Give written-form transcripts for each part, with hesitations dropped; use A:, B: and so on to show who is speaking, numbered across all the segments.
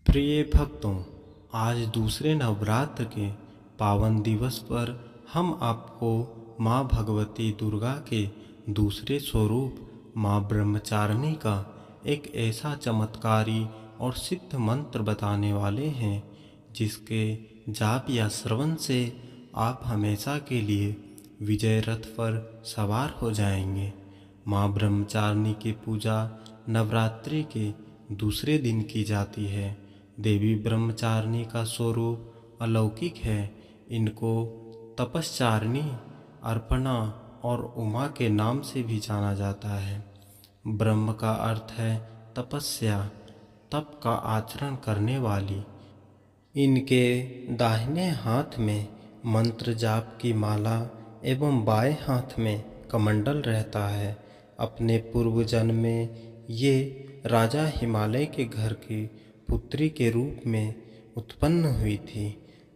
A: प्रिय भक्तों, आज दूसरे नवरात्र के पावन दिवस पर हम आपको माँ भगवती दुर्गा के दूसरे स्वरूप माँ ब्रह्मचारिणी का एक ऐसा चमत्कारी और सिद्ध मंत्र बताने वाले हैं जिसके जाप या श्रवण से आप हमेशा के लिए विजय रथ पर सवार हो जाएंगे। माँ ब्रह्मचारिणी की पूजा नवरात्रि के दूसरे दिन की जाती है। देवी ब्रह्मचारिणी का स्वरूप अलौकिक है। इनको तपश्चारिणी, अर्पणा और उमा के नाम से भी जाना जाता है। ब्रह्म का अर्थ है तपस्या, तप का आचरण करने वाली। इनके दाहिने हाथ में मंत्र जाप की माला एवं बाएं हाथ में कमंडल रहता है। अपने पूर्व जन्म में ये राजा हिमालय के घर की पुत्री के रूप में उत्पन्न हुई थी।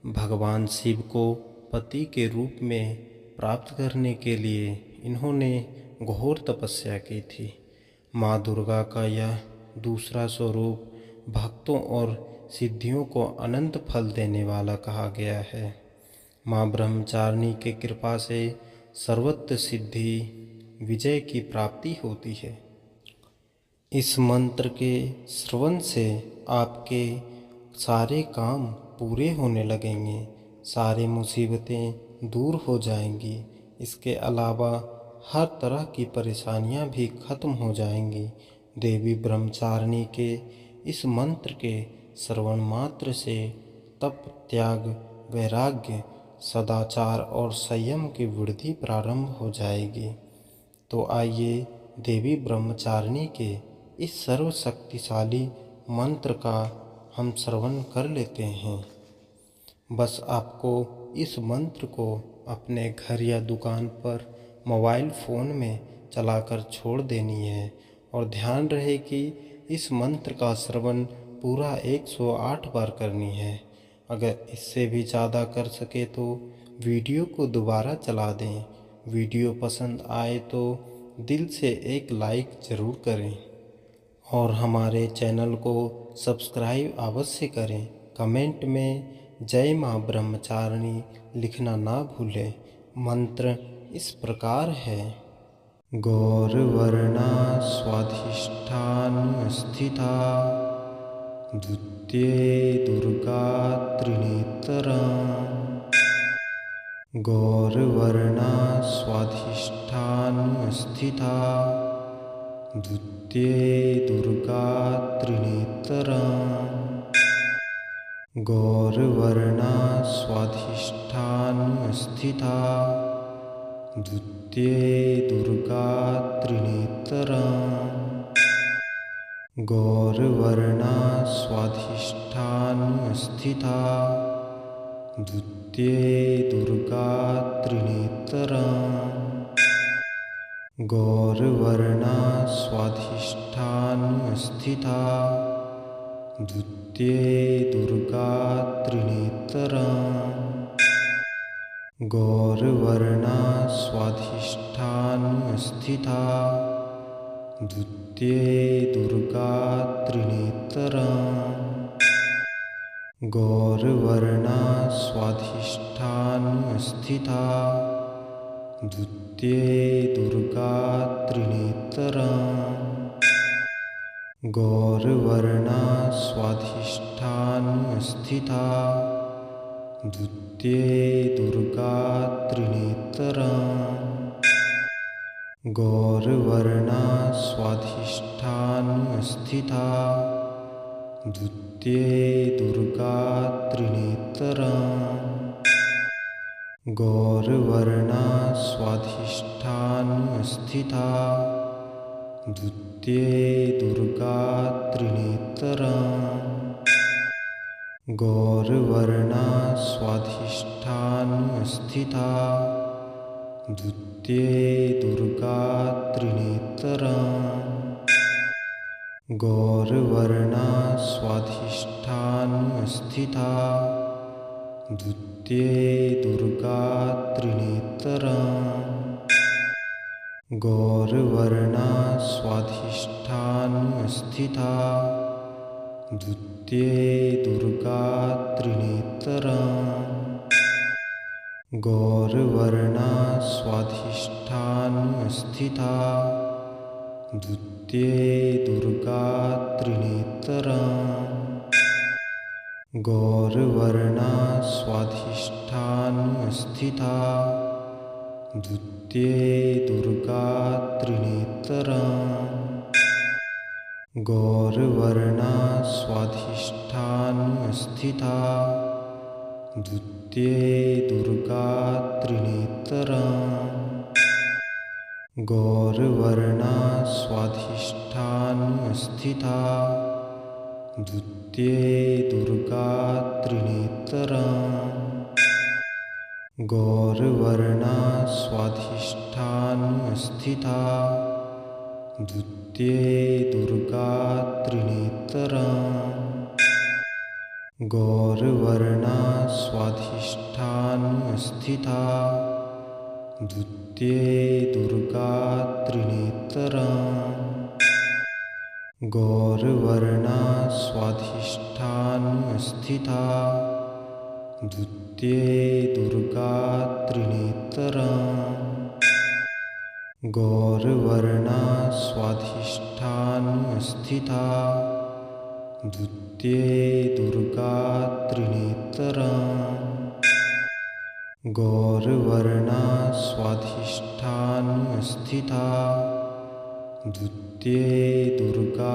A: भगवान शिव को पति के रूप में प्राप्त करने के लिए इन्होंने घोर तपस्या की थी। माँ दुर्गा का यह दूसरा स्वरूप भक्तों और सिद्धियों को अनंत फल देने वाला कहा गया है। माँ ब्रह्मचारिणी के कृपा से सर्वत्र सिद्धि, विजय की प्राप्ति होती है। इस मंत्र के श्रवण से आपके सारे काम पूरे होने लगेंगे, सारी मुसीबतें दूर हो जाएंगी। इसके अलावा हर तरह की परेशानियां भी खत्म हो जाएंगी। देवी ब्रह्मचारिणी के इस मंत्र के श्रवण मात्र से तप, त्याग, वैराग्य, सदाचार और संयम की वृद्धि प्रारंभ हो जाएगी। तो आइए देवी ब्रह्मचारिणी के इस सर्वशक्तिशाली मंत्र का हम श्रवण कर लेते हैं। बस आपको इस मंत्र को अपने घर या दुकान पर मोबाइल फ़ोन में चलाकर छोड़ देनी है और ध्यान रहे कि इस मंत्र का श्रवण पूरा 108 बार करनी है। अगर इससे भी ज़्यादा कर सके तो वीडियो को दोबारा चला दें। वीडियो पसंद आए तो दिल से एक लाइक ज़रूर करें और हमारे चैनल को सब्सक्राइब अवश्य करें। कमेंट में जय माँ ब्रह्मचारिणी लिखना ना भूलें। मंत्र इस प्रकार है। गौरवर्णा स्वाधिष्ठान स्थिता द्वितीये दुर्गा त्रिनेत्रा। गौरवर्णा स्वाधिष्ठान स्थिता द्वितीये दुर्गा त्रिनेत्रा। गौरवर्णा स्वाधिष्ठान स्थिता द्वितीये दुर्गा त्रिनेत्रा। गौरवर्णा स्वाधिष्ठान स्थिता द्वितीये दुर्गा त्रिनेत्रा। गौरवर्णा स्वाधिष्ठान स्थिता द्वितीये दुर्गा त्रिनेत्रा। गौरवर्णा स्वाधिष्ठान स्थिता द्वितीये दुर्गा त्रिनेत्रा। गौरवर्णा स्वाधिष्ठान स्थिता द्वितीये दुर्गा त्रिनेत्रा। गौरवर्णा स्वाधिष्ठान स्थिता द्वितीये दुर्गा त्रिनेत्रा। गौरवर्णा स्वाधिष्ठान स्थिता द्वितीये दुर्गा त्रिनेत्रा। गौरवर्णा स्वाधिष्ठान स्थिता द्वितीये दुर्गा त्रिनेत्रा। गौरवर्णा स्वाधिष्ठान स्थिता द्वितीये दुर्गा त्रिनेत्रा। गौरवर्णा स्वाधिष्ठान स्थिता द्वितीये दुर्गा त्रिनेत्रा। गौरवर्णा स्वाधिष्ठान स्थिता द्वितीये द्वितीये दुर्गा त्रिनेत्रा गौरवर्णा स्वाधिष्ठानस्थिता द्वितीये दुर्गा त्रिनेत्रा गौरवर्णा स्वाधिष्ठानस्थिता द्वितीये दुर्गा त्रिनेत्रा गौरवर्णा स्वाधिष्ठानस्थिता द्वितीये दुर्गा त्रिनेत्रा गौरवर्णा स्वाधिष्ठानस्थिता द्वितीये दुर्गा त्रिनेत्रा गौरवर्णा स्वाधिष्ठानस्थिता द्वितीये दुर्गा त्रिनेत्रा गौरवर्णा स्वाधिष्ठानस्थिता द्वितीये दुर्गा त्रिनेत्रा गौरवर्णा स्वाधिष्ठानस्थिता द्वितीये दुर्गा त्रिनेत्रा गौरवर्णा स्वाधिष्ठानस्थिता द्वितीये दुर्गा त्रिनेत्रा गौरवर्णा स्वाधिष्ठानस्थिता द्वितीये दुर्गा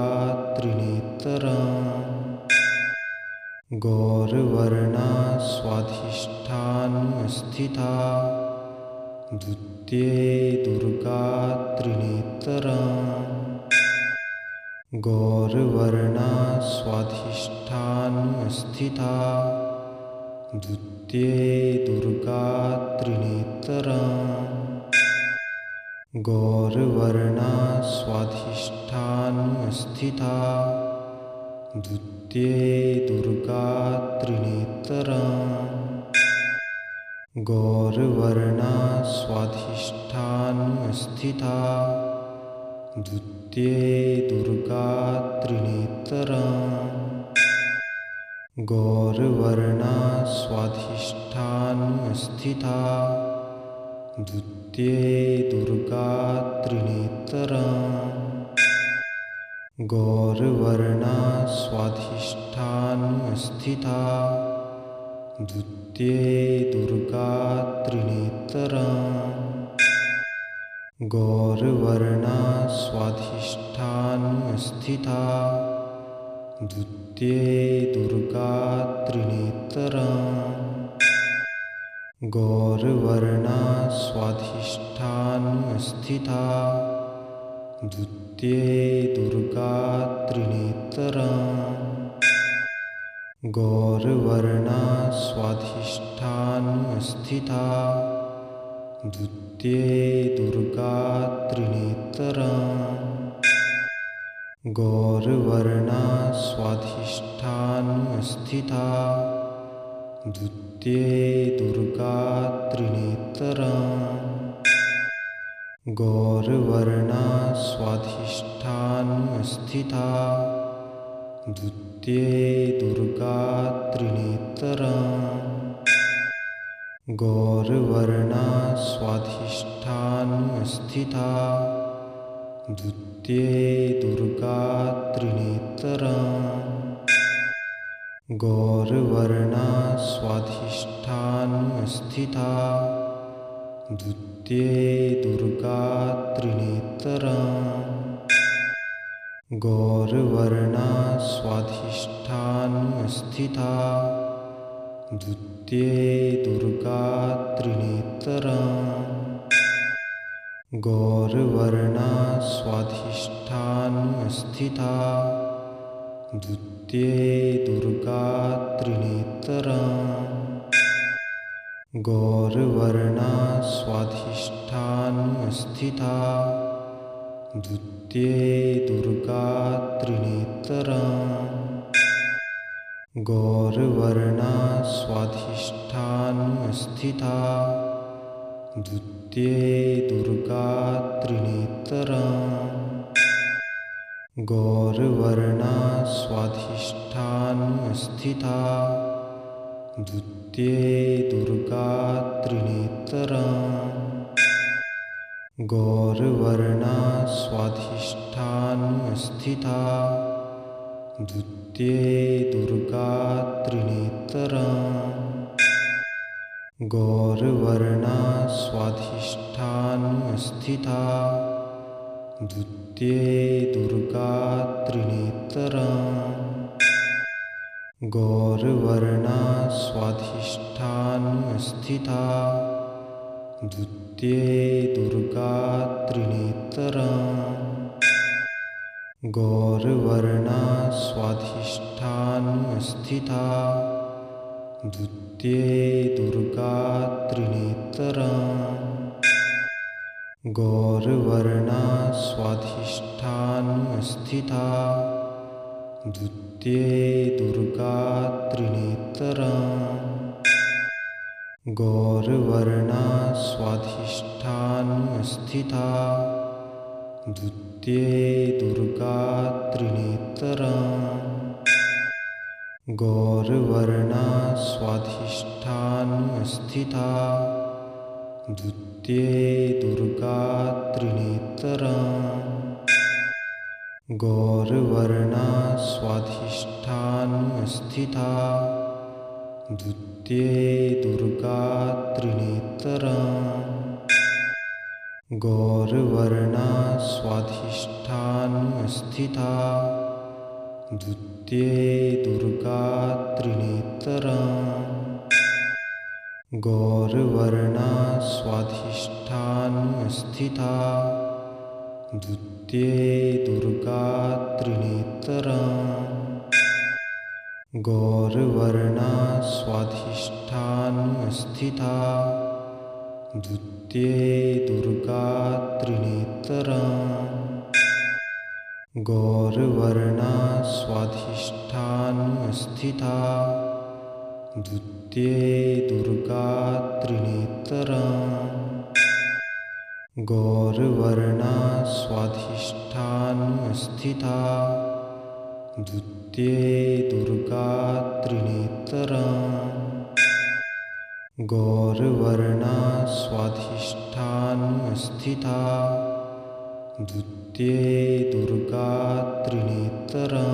A: त्रिनेत्रा गौरवर्णा स्वाधिष्ठानस्थिता द्वितीये दुर्गा त्रिनेत्रा गौरवर्णा स्वाधिष्ठानस्थिता द्वितीये दुर्गा त्रिनेत्रा गौरवर्णा स्वाधिष्ठानस्थिता द्वितीये दुर्गा त्रिनेत्रा गौरवर्णा स्वाधिष्ठानस्थिता द्वितीये दुर्गा त्रिनेत्रा गौरवर्णा स्वाधिष्ठानस्थिता द्वितीये दुर्गा त्रिनेत्रा गौरवर्णा स्वाधिष्ठानस्थिता द्वितीये दुर्गा त्रिनेत्रा गौरवर्णा स्वाधिष्ठानस्थिता द्वितीये दुर्गा त्रिनेत्रा गौरवर्णा स्वाधिष्ठानस्थिता द्वितीये दुर्गा त्रिनेत्रा गौरवर्णा स्वाधिष्ठानस्थिता द्वितीये दुर्गा त्रिनेत्रा गौरवर्णा स्वाधिष्ठानस्थिता द्वितीये दुर्गा त्रिनेत्रा गौरवर्णा स्वाधिष्ठानस्थिता द्वितीये दुर्गा त्रिनेत्रा गौरवर्णा स्वाधिष्ठानस्थिता द्वितीये दुर्गा त्रिनेत्रा गौरवर्णा स्वाधिष्ठानस्थिता द्वितीये दुर्गा त्रिनेत्रा गौरवर्णा स्वाधिष्ठानस्थिता द्वितीये दुर्गा त्रिनेत्रा गौरवर्णा स्वाधिष्ठानस्थिता द्वितीये दुर्गा त्रिनेत्रा गौरवर्णा स्वाधिष्ठानस्थिता द्वितीये दुर्गा त्रिनेत्रा गौरवर्णा स्वाधिष्ठानस्थिता द्वितीये दुर्गा त्रिनेत्रा गौरवर्णा स्वाधिष्ठानस्थिता द्वितीये दुर्गा त्रिनेत्रा गौरवर्णा स्वाधिष्ठानस्थिता द्वितीये दुर्गा त्रिनेत्रा गौरवर्णा स्वाधिष्ठानस्थिता द्वितीये दुर्गा त्रिनेत्रा गौरवर्णा स्वाधिष्ठानस्थिता द्वितीये दुर्गा त्रिनेत्रा गौरवर्णा स्वाधिष्ठानस्थिता द्वितीये दुर्गा त्रिनेत्रा गौरवर्णा स्वाधिष्ठानस्थिता द्वितीये दुर्गा त्रिनेत्रा गौरवर्णा स्वाधिष्ठानस्थिता द्वितीये दुर्गा त्रिनेत्रा गौरवर्णा स्वाधिष्ठानस्थिता द्वितीये दुर्गा त्रिनेत्रा गौरवर्णा स्वाधिष्ठानस्थिता द्वितीये दुर्गा त्रिनेत्रा गौरवर्णा स्वाधिष्ठानस्थिता द्वितीये दुर्गा त्रिनेत्रा गौरवर्णा स्वाधिष्ठानस्थिता द्वितीये दुर्गा त्रिनेत्रा गौरवर्णा स्वाधिष्ठानस्थिता द्वितीये दुर्गा त्रिनेत्रा गौरवर्णा स्वाधिष्ठानस्थिता द्वितीये दुर्गा त्रिनेत्रा गौरवर्णा स्वाधिष्ठानस्थिता द्वितीये दुर्गा त्रिनेत्रा गौरवर्णा स्वाधिष्ठानस्थिता द्वितीये दुर्गा त्रिनेत्रा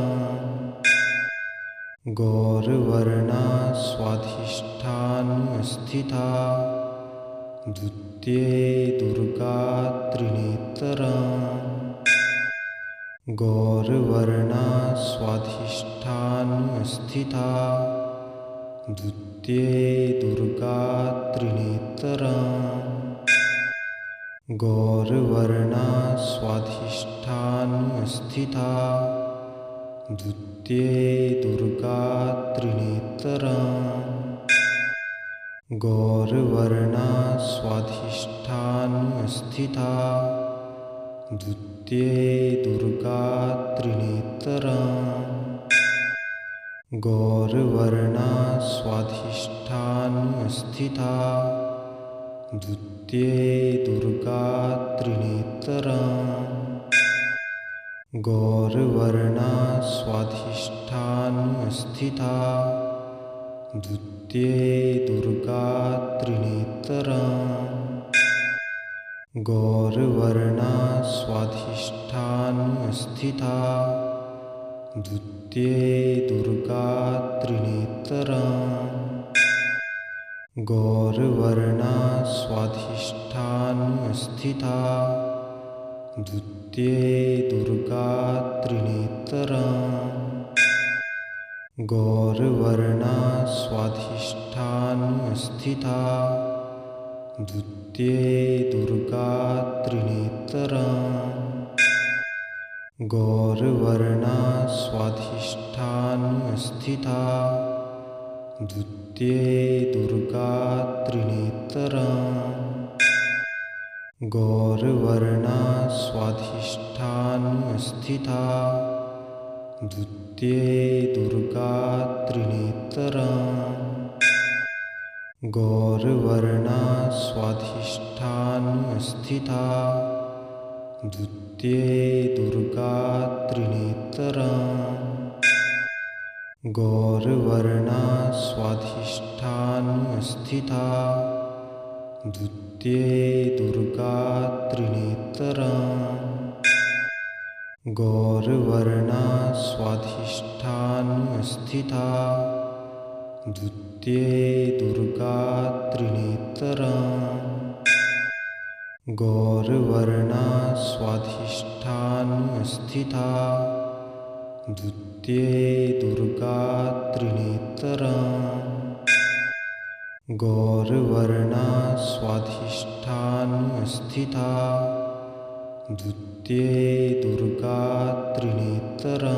A: गौरवर्णा स्वाधिष्ठानस्थिता द्वितीये दुर्गा त्रिनेत्रा गौरवर्णा स्वाधिष्ठानस्थिता द्वितीये दुर्गा त्रिनेत्रा गौरवर्णा स्वाधिष्ठानस्थिता द्वितीये दुर्गा त्रिनेत्रा गौरवर्णा स्वाधिष्ठानस्थिता द्वितीये दुर्गा त्रिनेत्रा गौरवर्णा स्वाधिष्ठानस्थिता द्वितीये दुर्गा त्रिनेत्रा गौरवर्णा स्वाधिष्ठानस्थिता द्वितीये दुर्गा त्रिनेत्रा गौरवर्णा स्वाधिष्ठानस्थिता द्वितीये दुर्गा त्रिनेत्रा गौरवर्णा स्वाधिष्ठानस्थिता द्वितीये दुर्गा त्रिनेत्रा गौरवर्णा स्वाधिष्ठानस्थिता द्वितीये दुर्गा त्रिनेत्रा गौरवर्णा स्वाधिष्ठानस्थिता द्वितीये दुर्गा त्रिनेत्रा गौरवर्णा स्वाधिष्ठानस्थिता द्वितीये दुर्गा त्रिनेत्रा गौरवर्णा स्वाधिष्ठानस्थिता द्वितीये द्वितीये दुर्गा त्रिनेत्रा गौरवर्णा स्वाधिष्ठानस्थिता द्वितीये दुर्गा त्रिनेत्रा गौरवर्णा स्वाधिष्ठानस्थिता द्वितीये दुर्गा त्रिनेत्रा गौरवर्णा स्वाधिष्ठानस्थिता द्वितीये दुर्गा त्रिनेत्रा गौरवर्णा स्वाधिष्ठानस्थिता द्वितीये दुर्गा त्रिनेत्रा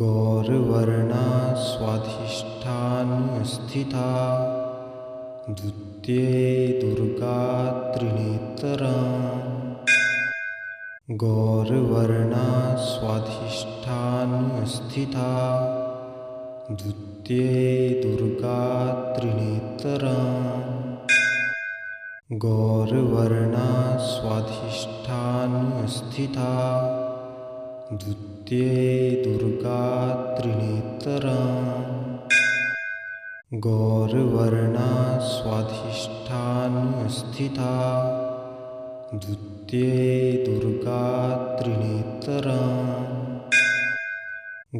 A: गौरवर्णा स्वाधिष्ठानस्थिता द्वितीये दुर्गा त्रिनेत्रा गौरवर्णा स्वाधिष्ठानस्थिता द्वितीये दुर्गा त्रिनेत्रा गौरवर्णा स्वाधिष्ठानस्थिता द्वितीये दुर्गा त्रिनेत्रा गौरवर्णा स्वाधिष्ठानस्थिता द्वितीये दुर्गा त्रिनेत्रा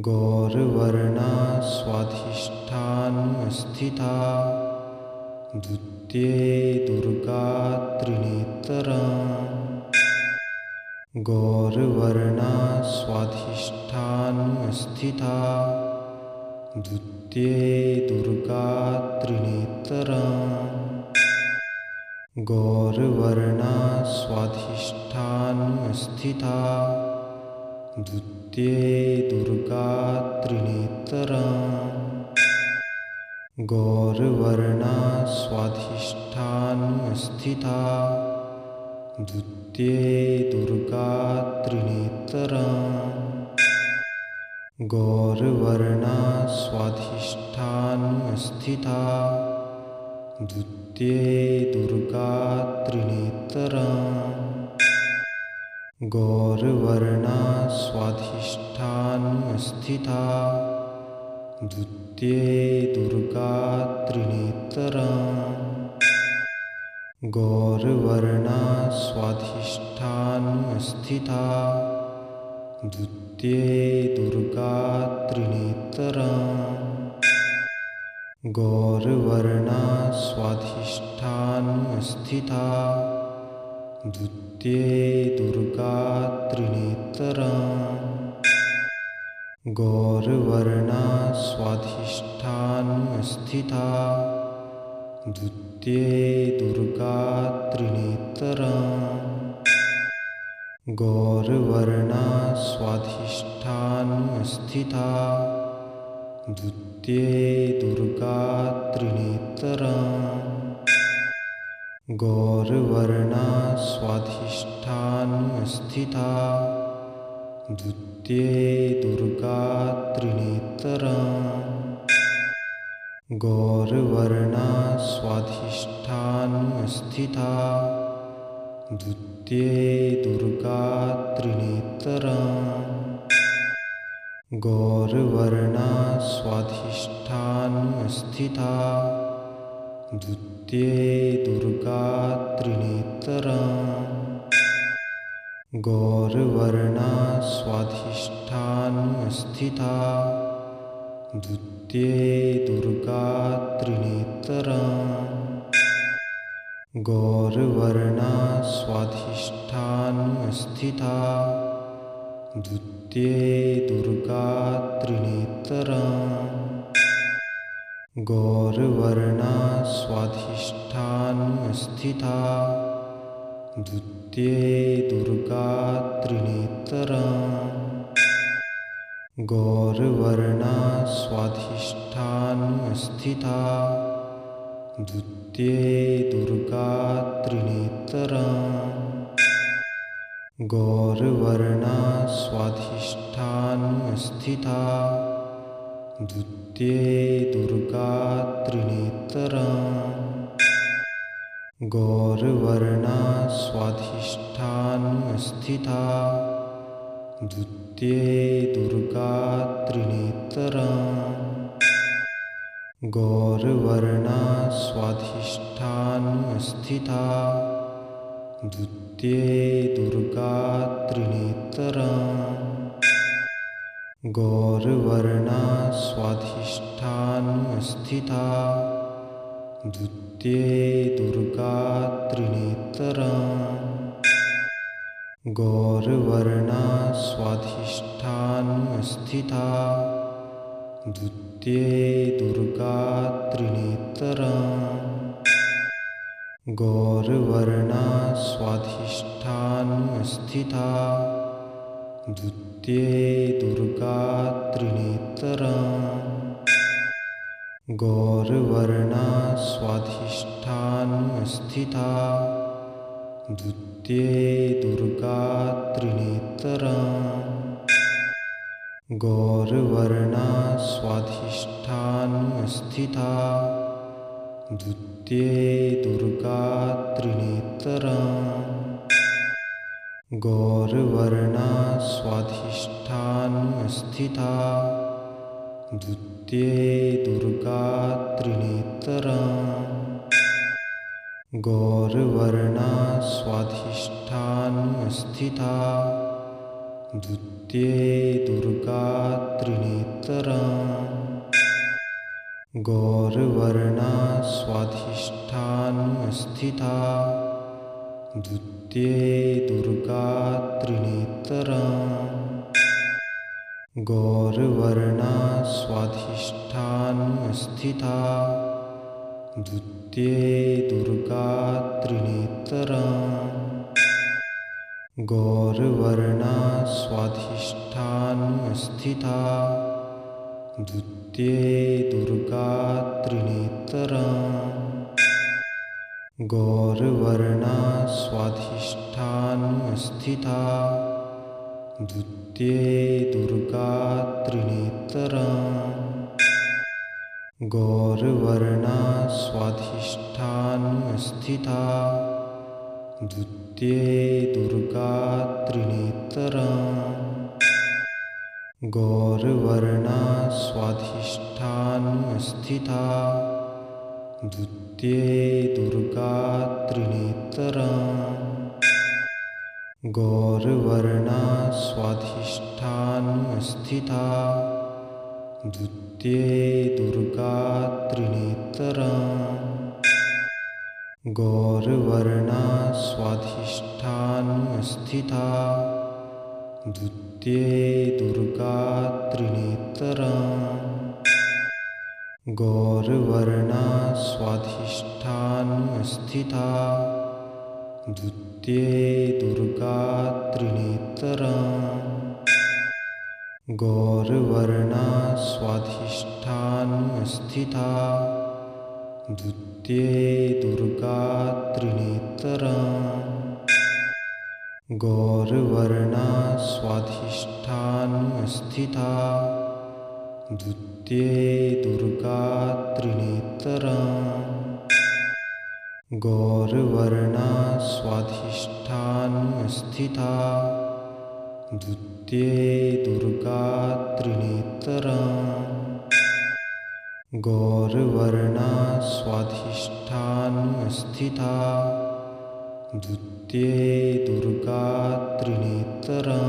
A: गौरवर्णा स्वाधिष्ठानस्थिता द्वितीये दुर्गा त्रिनेत्रा गौरवर्णा स्वाधिष्ठानस्थिता द्वितीये दुर्गा त्रिनेत्रा गौरवर्णा स्वाधिष्ठानस्थिता द्वितीये दुर्गा त्रिनेत्रा गौरवर्णा स्वाधिष्ठानस्थिता द्वितीये दुर्गा त्रिनेत्रा गौरवर्णा स्वाधिष्ठानस्थिता द्वितीये दुर्गा त्रिनेत्रा गौरवर्णा स्वाधिष्ठानस्थिता द्वितीये दुर्गा त्रिनेत्रा गौरवर्णा स्वाधिष्ठानस्थिता द्वितीये दुर्गा त्रिनेत्रा गौरवर्णा स्वाधिष्ठानस्थिता द्वितीये दुर्गा त्रिनेत्रा गौरवर्णा स्वाधिष्ठानस्थिता द्वितीये दुर्गा त्रिनेत्रा गौरवर्णा स्वाधिष्ठानस्थिता द्वितीये दुर्गा त्रिनेत्रा गौरवर्णा स्वाधिष्ठानस्थिता द्वितीये दुर्गा त्रिनेत्रा गौरवर्णा स्वाधिष्ठानस्थिता द्वितीये दुर्गा त्रिनेत्रा गौरवर्णा स्वाधिष्ठानस्थिता द्वितीये दुर्गा त्रिनेत्रा गौरवर्णा स्वाधिष्ठानस्थिता द्वितीये दुर्गा त्रिनेत्रा गौरवर्णा स्वाधिष्ठानस्थिता द्वितीये दुर्गा त्रिनेत्रा गौरवर्णा स्वाधिष्ठानस्थिता द्वितीये दुर्गा त्रिनेत्रा गौरवर्णा स्वाधिष्ठानस्थिता द्वितीये दुर्गा त्रिनेत्रा गौरवर्णा स्वाधिष्ठानस्थिता द्वितीये दुर्गा त्रिनेत्रा गौरवर्णा स्वाधिष्ठानस्थिता द्वितीये दुर्गा त्रिनेत्रा गौरवर्णा स्वाधिष्ठानस्थिता द्वितीये दुर्गा त्रिनेत्रा गौरवर्णा स्वाधिष्ठानस्थिता द्वितीये दुर्गा त्रिनेत्रा गौरवर्णा स्वाधिष्ठानस्थिता द्वितीये दुर्गा त्रिनेत्रा गौरवर्णा स्वाधिष्ठानस्थिता द्वितीये दुर्गा त्रिनेत्रा गौरवर्णा स्वाधिष्ठानस्थिता द्वितीये दुर्गा त्रिनेत्रा गौरवर्णा स्वाधिष्ठानस्थिता द्वितीये दुर्गा त्रिनेत्रा गौरवर्णा स्वाधिष्ठानस्थिता द्वितीये दुर्गा त्रिनेत्रा गौरवर्णा स्वाधिष्ठानस्थिता द्वितीये दुर्गा त्रिनेत्रा गौरवर्णा स्वाधिष्ठानस्थिता द्वितीये दुर्गा त्रिनेत्रा गौरवर्णा स्वाधिष्ठानस्थिता द्वितीये दुर्गा त्रिनेत्रा गौरवर्णा स्वाधिष्ठानस्थिता द्वितीये दुर्गा त्रिनेत्रा गौरवर्णा स्वाधिष्ठानस्थिता द्वितीये दुर्गा त्रिनेत्रा गौरवर्णा स्वाधिष्ठानस्थिता द्वितीये दुर्गा त्रिनेत्रा गौरवर्णा स्वाधिष्ठानस्थिता द्वितीये दुर्गा त्रिनेत्रा गौरवर्णा स्वाधिष्ठानस्थिता द्वितीये दुर्गा त्रिनेत्रा गौरवर्णा स्वाधिष्ठानस्थिता द्वितीये दुर्गा त्रिनेत्रा गौरवर्णा स्वाधिष्ठानस्थिता द्वितीये दुर्गा त्रिनेत्रा गौरवर्णा स्वाधिष्ठानस्थिता द्वितीये दुर्गा त्रिनेत्रा गौरवर्णा स्वाधिष्ठानस्थिता द्वितीये दुर्गा त्रिनेत्रा गौरवर्णा स्वाधिष्ठानस्थिता द्वितीये दुर्गा त्रिनेत्रा गौरवर्णा स्वाधिष्ठानस्थिता द्वितीये दुर्गा त्रिनेत्रा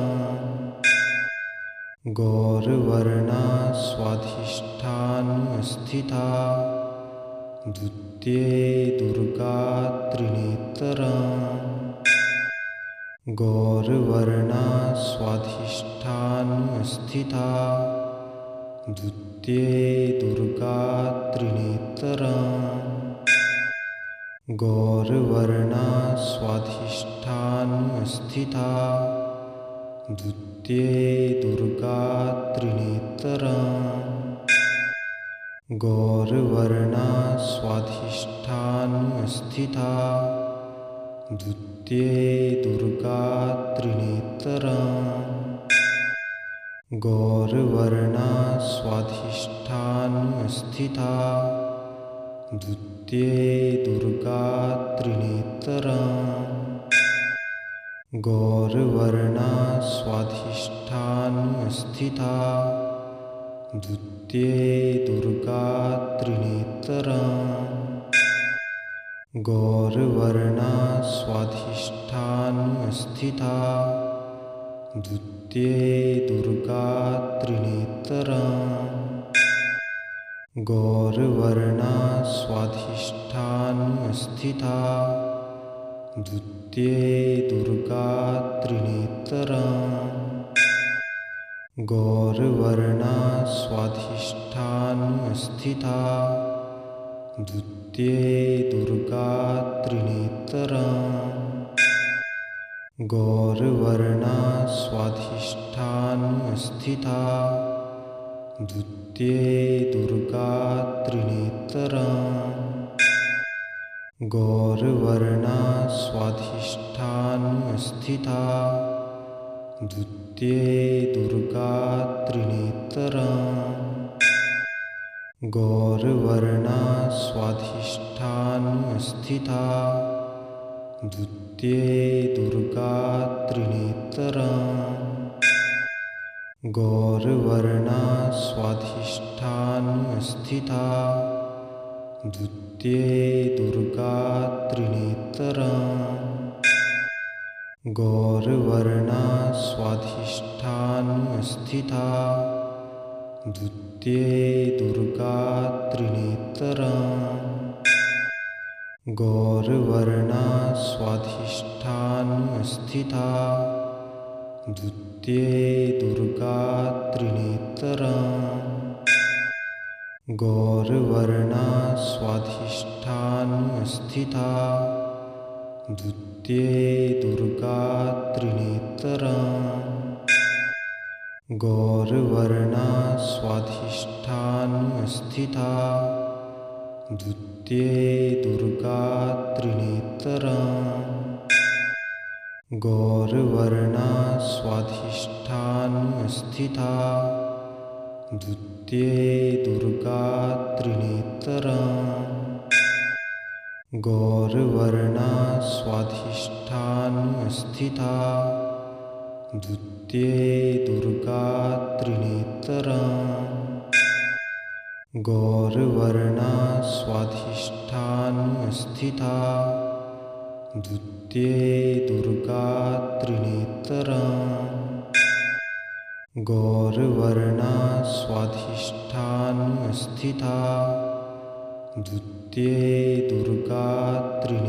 A: गौरवर्णा स्वाधिष्ठानस्थिता द्वितीये दुर्गा त्रिनेत्रा गौरवर्णा स्वाधिष्ठानस्थिता द्वितीये दुर्गा त्रिनेत्रा गौरवर्णा स्वाधिष्ठानस्थिता द्वितीये दुर्गा त्रिनेत्रा गौरवर्णा स्वाधिष्ठानस्थिता द्वितीये दुर्गा त्रिनेत्रा गौरवर्णा स्वाधिष्ठानस्थिता द्वितीये द्वितीये दुर्गा त्रिनेत्रा गौरवर्णा स्वाधिष्ठानस्थिता द्वितीये दुर्गा त्रिनेत्रा गौरवर्णा स्वाधिष्ठानस्थिता द्वितीये दुर्गा त्रिनेत्रा गौरवर्णा स्वाधिष्ठानस्थिता द्वितीये दुर्गा त्रिनेत्रा गौरवर्णा स्वाधिष्ठानस्थिता द्वितीये दुर्गा त्रिनेत्रा गौरवर्णा स्वाधिष्ठानस्थिता द्वितीये दुर्गा त्रिनेत्रा गौरवर्णा स्वाधिष्ठानस्थिता द्वितीये दुर्गा त्रिनेत्रा गौरवर्णा स्वाधिष्ठानस्थिता द्वितीये दुर्गा त्रिनेत्रा गौरवर्णा स्वाधिष्ठानस्थिता द्वितीये दुर्गा त्रिनेत्रा गौरवर्णा स्वाधिष्ठानस्थिता द्वितीये दुर्गा त्रिनेत्रा गौरवर्णा स्वाधिष्ठानस्थिता द्वितीये दुर्गा त्रिनेत्रा गौरवर्णा स्वाधिष्ठानस्थिता द्वितीये दुर्गा त्रिनेत्रा गौरवर्णा स्वाधिष्ठानस्थिता द्वितीये दुर्गा त्रिनेत्रा गौरवर्णा स्वाधिष्ठानस्थिता द्वितीये दुर्गा त्रिनेत्रा गौरवर्णा स्वाधिष्ठानस्थिता द्वितीये दुर्गा त्रिनेत्रा गौरवर्णा स्वाधिष्ठानस्थिता द्वितीये दुर्गा त्रिनेत्रा गौरवर्णा स्वाधिष्ठानस्थिता द्वितीये दुर्गा त्रिनेत्रा